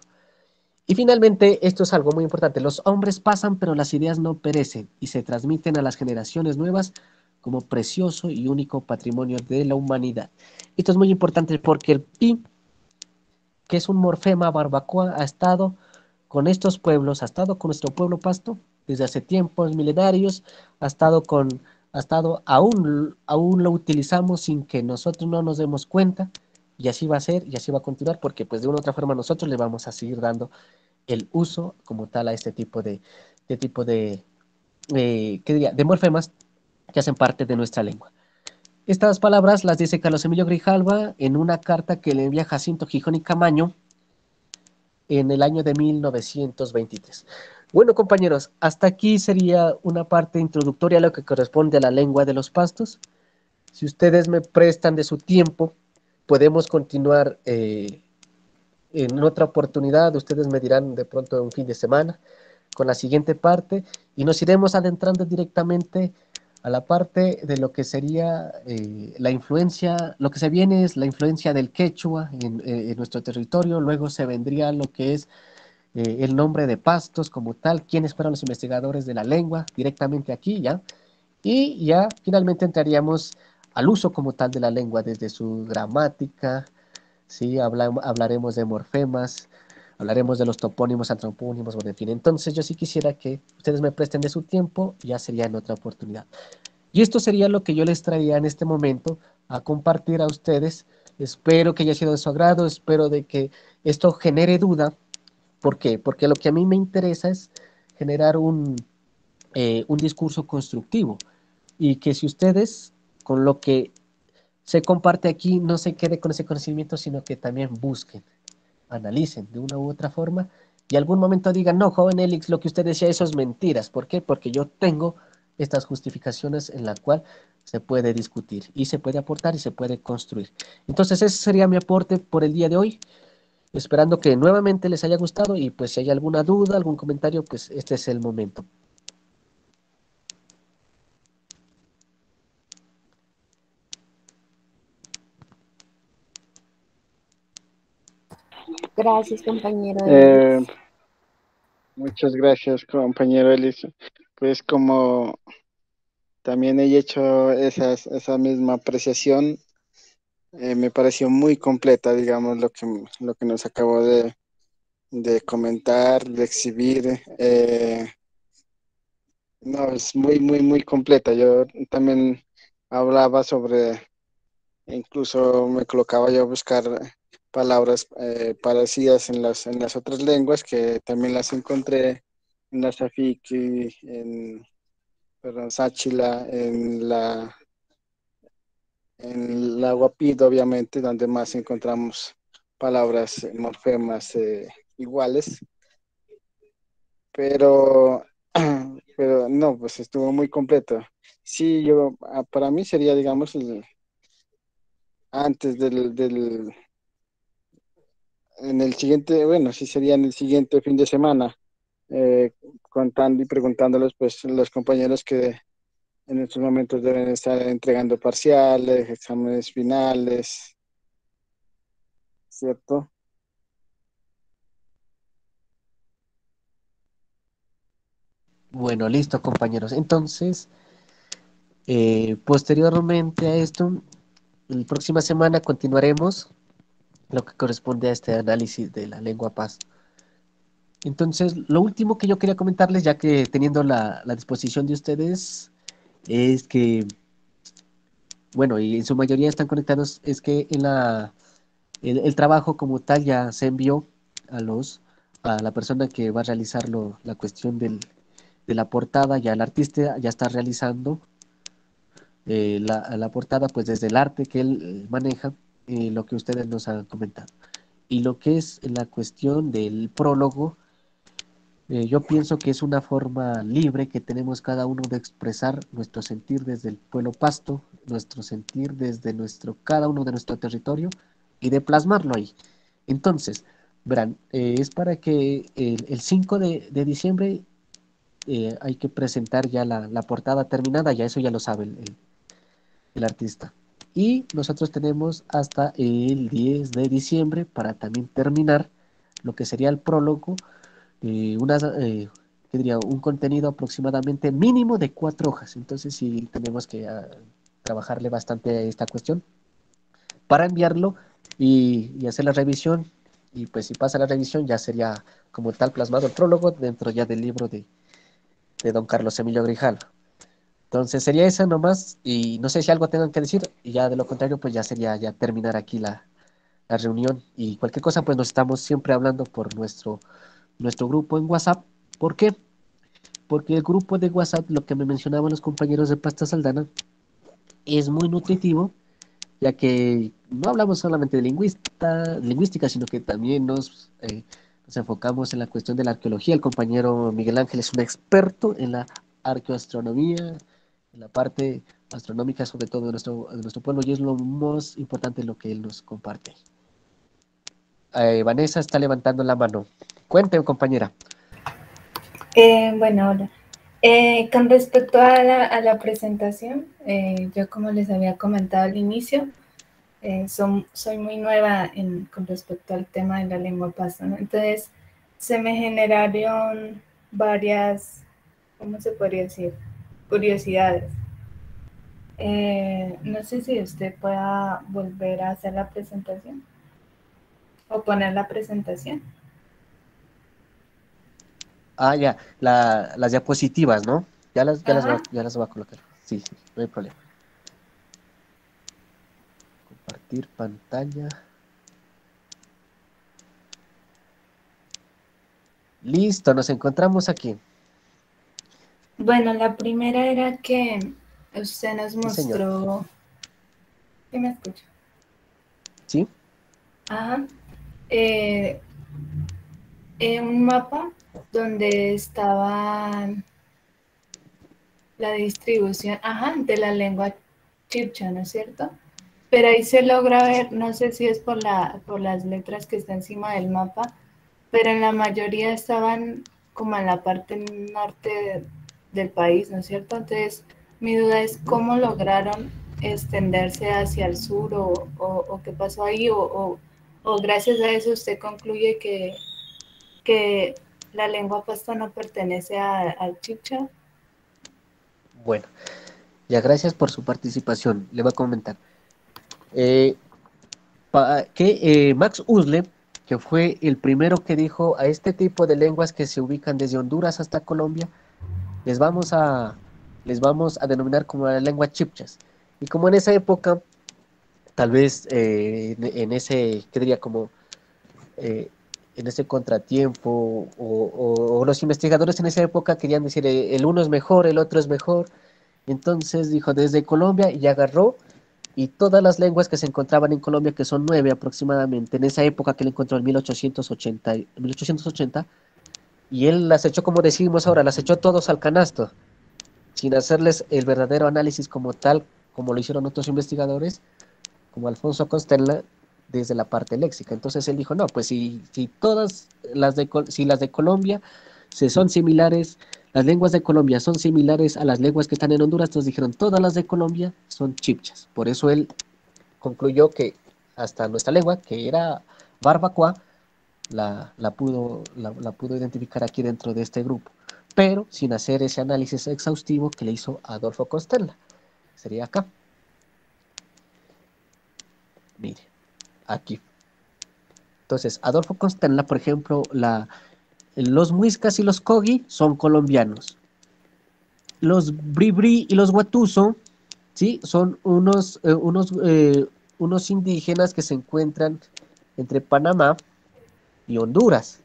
y finalmente, esto es algo muy importante. Los hombres pasan, pero las ideas no perecen y se transmiten a las generaciones nuevas como precioso y único patrimonio de la humanidad. Esto es muy importante porque el pi, que es un morfema barbacoa, ha estado con estos pueblos, ha estado con nuestro pueblo pasto desde hace tiempos milenarios, ha estado aún lo utilizamos sin que nosotros no nos demos cuenta, y así va a ser y así va a continuar porque pues de una u otra forma nosotros le vamos a seguir dando el uso como tal a este tipo ¿qué diría? De morfemas que hacen parte de nuestra lengua. Estas palabras las dice Carlos Emilio Grijalva en una carta que le envía Jacinto Gijón y Camaño en el año de 1923. Bueno, compañeros, hasta aquí sería una parte introductoria a lo que corresponde a la lengua de los pastos. Si ustedes me prestan de su tiempo, podemos continuar en otra oportunidad. Ustedes me dirán de pronto un fin de semana con la siguiente parte y nos iremos adentrando directamente a la parte de lo que sería la influencia, lo que se viene es la influencia del quechua en nuestro territorio, luego se vendría lo que es el nombre de pastos como tal, quiénes fueron los investigadores de la lengua directamente aquí, ¿ya? Y ya finalmente entraríamos al uso como tal de la lengua, desde su gramática, ¿sí? Hablaremos de morfemas, hablaremos de los topónimos, antropónimos, bueno, en fin. Entonces yo sí quisiera que ustedes me presten de su tiempo, ya sería en otra oportunidad. Y esto sería lo que yo les traía en este momento a compartir a ustedes. Espero que haya sido de su agrado, espero de que esto genere duda. ¿Por qué? Porque lo que a mí me interesa es generar un discurso constructivo y que si ustedes con lo que se comparte aquí no se quede con ese conocimiento, sino que también busquen, analicen de una u otra forma y algún momento digan, no, joven Elix, lo que usted decía, eso es mentiras. ¿Por qué? Porque yo tengo estas justificaciones en la cual se puede discutir y se puede aportar y se puede construir. Entonces ese sería mi aporte por el día de hoy, esperando que nuevamente les haya gustado y pues si hay alguna duda, algún comentario, pues este es el momento. Gracias, compañero Eh, Elix. muchas gracias, compañero Elis. Pues como también he hecho esa misma apreciación, me pareció muy completa, digamos, lo que nos acabó de comentar, de exhibir. No, es muy, muy, muy completa. Yo también hablaba sobre, incluso me colocaba yo a buscar palabras parecidas en las otras lenguas, que también las encontré en la Safiki, perdón, Sáchila, en la Guapido, obviamente, donde más encontramos palabras, morfemas iguales, pero, pero no, pues estuvo muy completo. Sí, para mí sería, digamos, antes en el siguiente, bueno, sí sería en el siguiente fin de semana, eh, contando y preguntándoles, pues, los compañeros que en estos momentos deben estar entregando parciales, exámenes finales, ¿cierto? Bueno, listo, compañeros. Entonces, posteriormente a esto, la próxima semana continuaremos lo que corresponde a este análisis de la lengua paz. Entonces, lo último que yo quería comentarles, ya que teniendo la disposición de ustedes, es que, bueno, y en su mayoría están conectados, es que el trabajo como tal ya se envió a a la persona que va a realizar la cuestión de la portada, ya el artista ya está realizando la portada, pues desde el arte que él maneja. lo que ustedes nos han comentado. Y lo que es la cuestión del prólogo, yo pienso que es una forma libre que tenemos cada uno de expresar nuestro sentir desde el pueblo Pasto, nuestro sentir desde cada uno de nuestro territorio y de plasmarlo ahí. Entonces, verán, es para que el 5 de diciembre hay que presentar ya la portada terminada, ya eso ya lo sabe el artista. Y nosotros tenemos hasta el 10 de diciembre para también terminar lo que sería el prólogo, ¿qué diría? Un contenido aproximadamente mínimo de 4 hojas. Entonces sí tenemos que trabajarle bastante a esta cuestión para enviarlo y hacer la revisión. Y pues si pasa la revisión ya sería como tal plasmado el prólogo dentro ya del libro de don Carlos Emilio Grijalva. Entonces sería esa nomás, y no sé si algo tengan que decir, y ya de lo contrario, pues ya sería ya terminar aquí la reunión, y cualquier cosa, pues nos estamos siempre hablando por nuestro grupo en WhatsApp. ¿Por qué? Porque el grupo de WhatsApp, lo que me mencionaban los compañeros de Pasta Saldana, es muy nutritivo, ya que no hablamos solamente de lingüística, sino que también nos enfocamos en la cuestión de la arqueología. El compañero Miguel Ángel es un experto en la arqueoastronomía, en la parte astronómica, sobre todo de nuestro pueblo, y es lo más importante lo que él nos comparte. Vanessa está levantando la mano. Cuente, compañera. Bueno, hola. Con respecto a la presentación, yo como les había comentado al inicio, soy muy nueva con respecto al tema de la lengua pasto, ¿no? Entonces, se me generaron varias, ¿cómo se podría decir? Curiosidades. No sé si usted pueda volver a hacer la presentación o poner la presentación. Ya, las diapositivas, ¿no? Ya las voy a colocar. Sí, no hay problema. Compartir pantalla. Listo, nos encontramos aquí. Bueno, la primera era que usted nos mostró... ¿Sí me escucha? ¿Sí? Ajá. Un mapa donde estaba la distribución, de la lengua chibcha, ¿no es cierto? Pero ahí se logra ver, no sé si es por las letras que está encima del mapa, pero en la mayoría estaban como en la parte norte del país, ¿no es cierto? Entonces, mi duda es cómo lograron extenderse hacia el sur o qué pasó ahí, o gracias a eso usted concluye que la lengua pasto no pertenece al chibcha. Bueno, ya gracias por su participación. Le voy a comentar. Max Usle, que fue el primero que dijo a este tipo de lenguas que se ubican desde Honduras hasta Colombia, les vamos a denominar como la lengua chibchas. Y como en esa época, tal vez en ese, ¿qué diría? Como en ese contratiempo, o los investigadores en esa época querían decir el uno es mejor, el otro es mejor. Entonces dijo desde Colombia y agarró y todas las lenguas que se encontraban en Colombia, que son 9 aproximadamente, en esa época que él encontró en 1880, y él las echó, como decimos ahora, las echó todos al canasto, sin hacerles el verdadero análisis como tal, como lo hicieron otros investigadores, como Alfonso Constella, desde la parte léxica. Entonces él dijo, no, pues si todas las de Colombia son similares, las lenguas de Colombia son similares a las lenguas que están en Honduras, entonces dijeron, todas las de Colombia son chibchas. Por eso él concluyó que hasta nuestra lengua, que era barbacoa, la pudo identificar aquí dentro de este grupo, pero sin hacer ese análisis exhaustivo que le hizo Adolfo Constella. Sería acá. Mire, aquí. Entonces, Adolfo Constella, por ejemplo, los muiscas y los cogi son colombianos. Los bribri y los guatuso, ¿sí? Son unos indígenas que se encuentran entre Panamá y Honduras.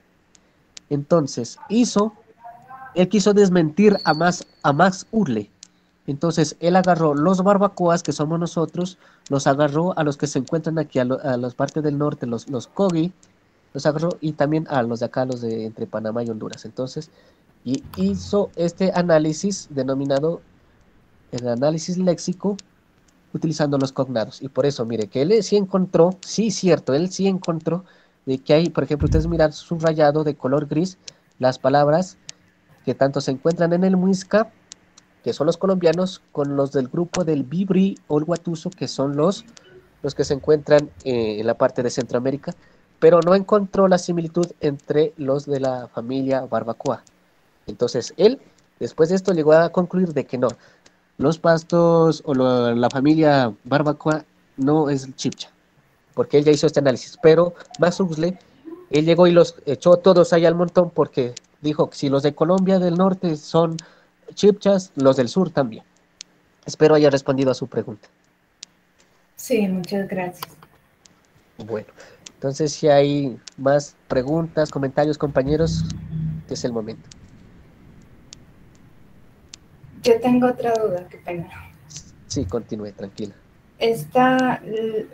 Entonces, él quiso desmentir a Max Urle, Entonces, él agarró los barbacoas, que somos nosotros, los agarró a los que se encuentran aquí, a las partes del norte, los Kogi, los agarró y también a los de acá, los de entre Panamá y Honduras. Entonces, y hizo este análisis denominado el análisis léxico utilizando los cognados. Y por eso, mire, que él sí encontró, sí, cierto, él sí encontró de que hay, por ejemplo, ustedes miran subrayado de color gris las palabras que tanto se encuentran en el Muisca, que son los colombianos, con los del grupo del Bibri o el Guatuso, que son los que se encuentran en la parte de Centroamérica, pero no encontró la similitud entre los de la familia Barbacoa. Entonces, él, después de esto, llegó a concluir de que no, los pastos o la familia Barbacoa no es chipcha, porque él ya hizo este análisis. Pero Max Huxley, él llegó y los echó todos ahí al montón porque dijo que si los de Colombia del norte son chipchas, los del sur también. Espero haya respondido a su pregunta. Sí, muchas gracias. Bueno, entonces si hay más preguntas, comentarios, compañeros, es el momento. Yo tengo otra duda, qué pena. Sí, continúe, tranquila.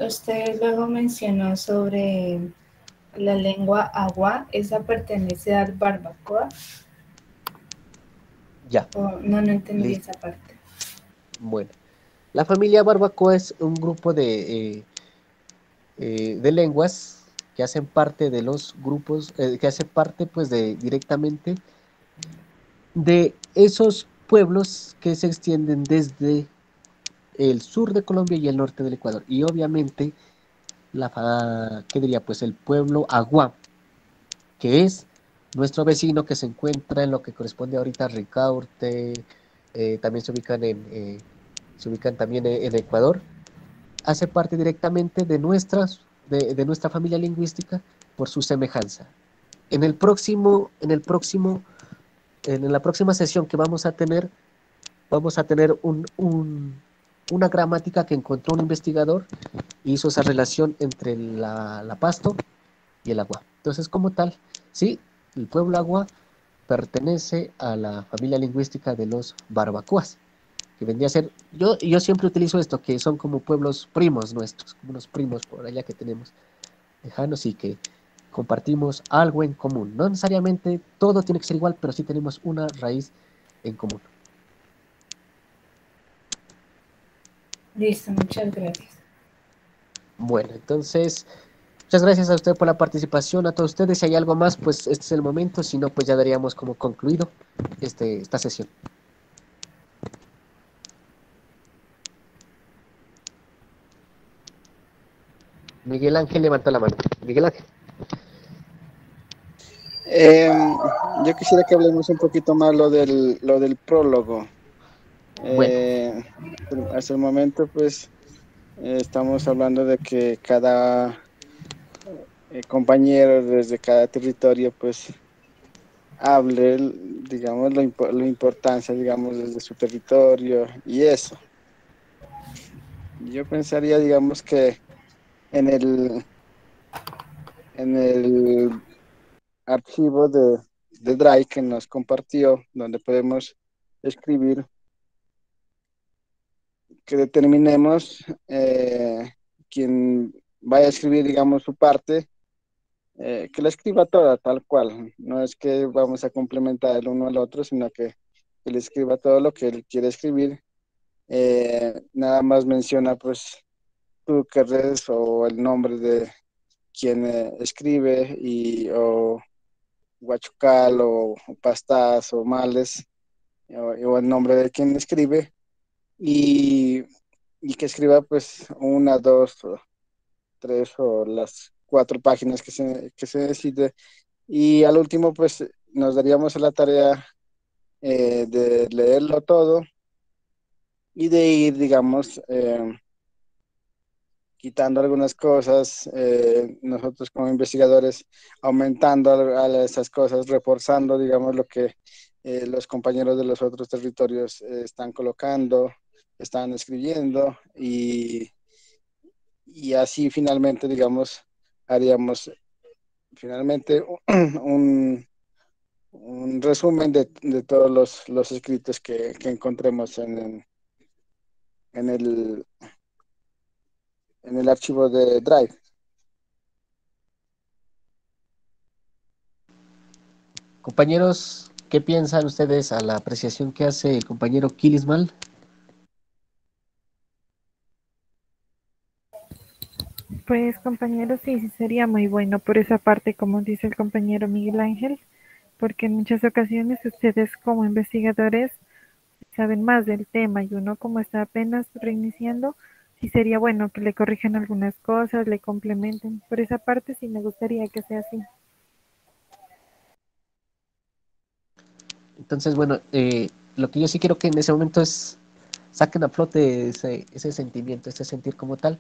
Usted luego mencionó sobre la lengua agua, ¿esa pertenece al barbacoa? Ya. No entendí esa parte. Bueno, la familia Barbacoa es un grupo de lenguas que hacen parte de los grupos, que hacen parte pues directamente de esos pueblos que se extienden desde el sur de Colombia y el norte del Ecuador. Y obviamente, ¿qué diría? Pues el pueblo Agua, que es nuestro vecino que se encuentra en lo que corresponde ahorita a Ricaurte, también se ubican también en Ecuador, hace parte directamente de nuestra familia lingüística por su semejanza. En la próxima sesión que vamos a tener una gramática que encontró un investigador y hizo esa relación entre la pasto y el agua. Entonces, como tal, sí, el pueblo agua pertenece a la familia lingüística de los barbacoas, que vendría a ser, yo siempre utilizo esto, que son como pueblos primos nuestros, como unos primos por allá que tenemos lejanos y que compartimos algo en común. No necesariamente todo tiene que ser igual, pero sí tenemos una raíz en común. Listo, muchas gracias. Bueno, entonces, muchas gracias a usted por la participación, a todos ustedes. Si hay algo más, pues este es el momento, si no, pues ya daríamos como concluido esta sesión. Miguel Ángel levantó la mano. Miguel Ángel. Yo quisiera que hablemos un poquito más lo del prólogo. Bueno. Hasta el momento, pues, estamos hablando de que cada compañero desde cada territorio, pues, hable, digamos, la importancia, digamos, desde su territorio y eso. Yo pensaría, digamos, que en el archivo de Drive que nos compartió, donde podemos escribir, que determinemos quien vaya a escribir, digamos, su parte, que la escriba toda tal cual. No es que vamos a complementar el uno al otro, sino que él escriba todo lo que él quiere escribir. Nada más menciona, pues, tú querés o el nombre de quien escribe o Huachucal o Pastas o Males o el nombre de quien escribe y que escriba pues una, dos o tres o las 4 páginas que se necesite y al último pues nos daríamos a la tarea de leerlo todo y de ir digamos quitando algunas cosas, nosotros como investigadores aumentando a esas cosas, reforzando, digamos, lo que los compañeros de los otros territorios están colocando, están escribiendo y así finalmente, digamos, haríamos finalmente un resumen de todos los escritos que encontremos en el archivo de Drive. Compañeros, ¿qué piensan ustedes a la apreciación que hace el compañero Kilismal? Pues compañero, sí, sí sería muy bueno por esa parte, como dice el compañero Miguel Ángel, porque en muchas ocasiones ustedes como investigadores saben más del tema y uno como está apenas reiniciando, sí sería bueno que le corrijan algunas cosas, le complementen. Por esa parte sí me gustaría que sea así. Entonces, bueno, lo que yo sí quiero que en ese momento es saquen a flote ese sentimiento, ese sentir como tal.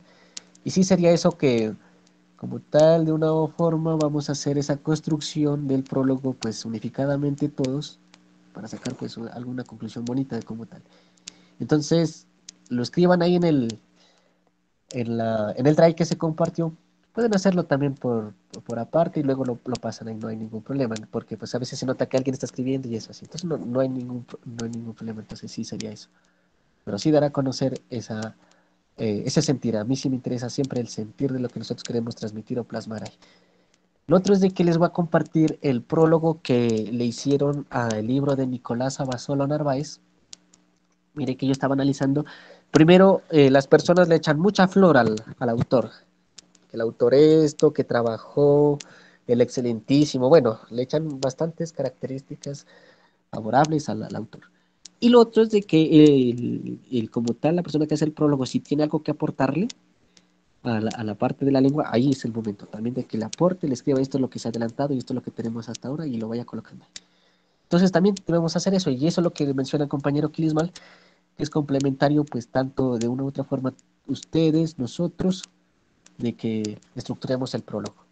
Y sí sería eso que, como tal, de una forma, vamos a hacer esa construcción del prólogo, pues unificadamente todos, para sacar pues alguna conclusión bonita de como tal. Entonces, lo escriban ahí en el drive que se compartió. Pueden hacerlo también por aparte y luego lo pasan ahí, no hay ningún problema, porque pues a veces se nota que alguien está escribiendo y eso así. Entonces no hay ningún problema, entonces sí sería eso. Pero sí dar a conocer ese sentir. A mí sí me interesa siempre el sentir de lo que nosotros queremos transmitir o plasmar ahí. Lo otro es de que les voy a compartir el prólogo que le hicieron al libro de Nicolás Abasolo Narváez. Mire que yo estaba analizando. Primero, las personas le echan mucha flor al autor. Que el autor esto, que trabajó, el excelentísimo. Bueno, le echan bastantes características favorables al autor. Y lo otro es de que como tal, la persona que hace el prólogo, si tiene algo que aportarle a la parte de la lengua, ahí es el momento también de que le aporte, le escriba esto es lo que se ha adelantado y esto es lo que tenemos hasta ahora y lo vaya colocando. Entonces también debemos hacer eso y eso es lo que menciona el compañero Kilismal, que es complementario pues tanto de una u otra forma ustedes, nosotros, de que estructuremos el prólogo.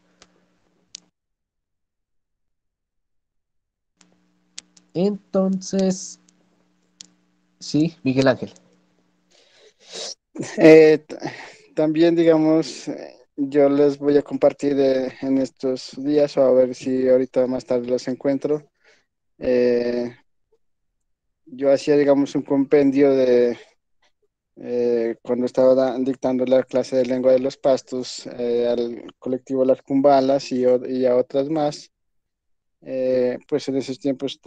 Entonces, sí, Miguel Ángel. Eh, t- También, digamos, yo les voy a compartir en estos días, o a ver si ahorita más tarde los encuentro. Eh, yo hacía, digamos, un compendio de cuando estaba dictando la clase de lengua de los pastos al colectivo Las Cumbalas y a otras más. Pues en esos tiempos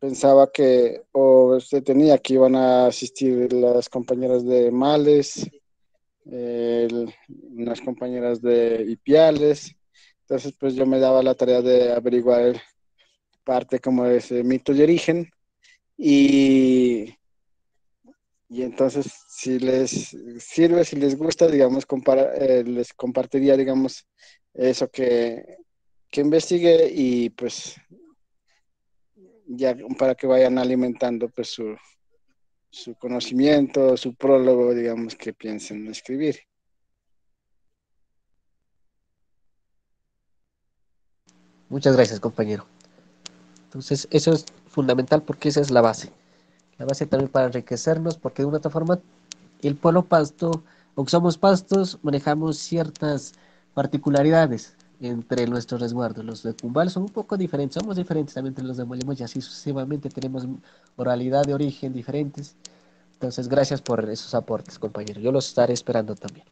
pensaba que o se tenía que iban a asistir las compañeras de Males, unas compañeras de Ipiales. Entonces, pues yo me daba la tarea de averiguar parte como de ese mito de origen y, y entonces si les sirve, si les gusta, digamos, les compartiría, digamos, eso que investigué y pues ya para que vayan alimentando pues su conocimiento, su prólogo, digamos, que piensen escribir. Muchas gracias, compañero. Entonces, eso es fundamental porque esa es la base. La base también para enriquecernos, porque de una otra forma, el pueblo pasto, aunque somos pastos, manejamos ciertas particularidades entre nuestros resguardos. Los de Cumbal son un poco diferentes, somos diferentes también entre los de Molemos y así sucesivamente tenemos oralidad de origen diferentes. Entonces, gracias por esos aportes, compañero. Yo los estaré esperando también.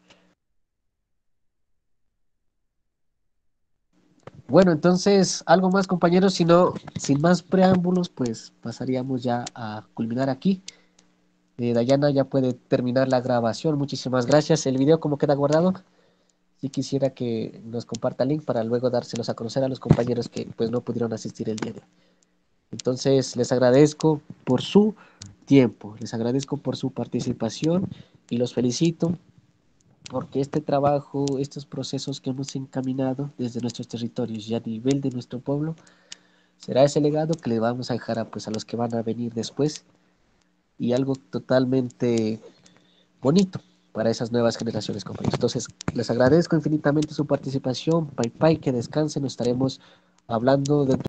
Bueno, entonces, algo más, compañeros, si no, sin más preámbulos, pues pasaríamos ya a culminar aquí. Dayana ya puede terminar la grabación. Muchísimas gracias. El video, ¿cómo queda guardado? Si quisiera que nos comparta el link para luego dárselos a conocer a los compañeros que pues no pudieron asistir el día de hoy. Entonces, les agradezco por su tiempo, les agradezco por su participación y los felicito porque este trabajo, estos procesos que hemos encaminado desde nuestros territorios y a nivel de nuestro pueblo, será ese legado que le vamos a dejar pues, a los que van a venir después y algo totalmente bonito para esas nuevas generaciones, compañeros. Entonces, les agradezco infinitamente su participación. Bye bye, que descansen. Nos estaremos hablando dentro